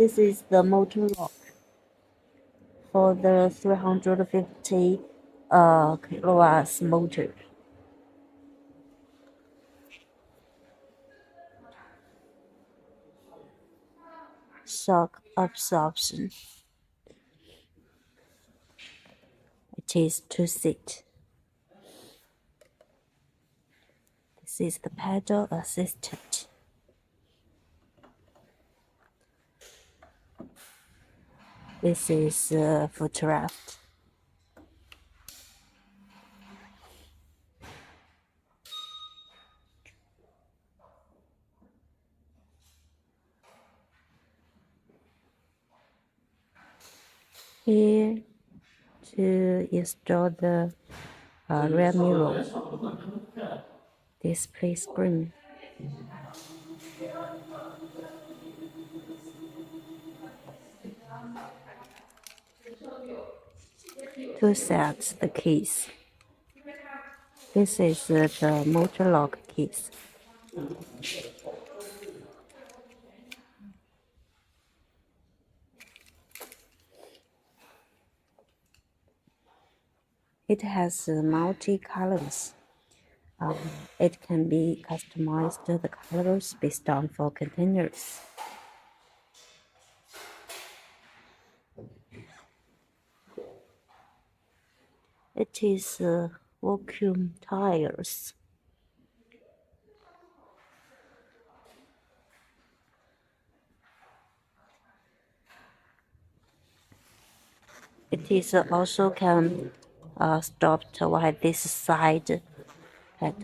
This is the motor lock for the 350 kilowatts motor. Shock absorption. It is 2-seat. This is the pedal assistant. This is footrest. Here to install the rear mirror, display screen. To set the keys. This is the motor lock keys. It has multi-colors. It can be customized the colors based on 4 containers. It is vacuum tires. It is also can stop while this side head.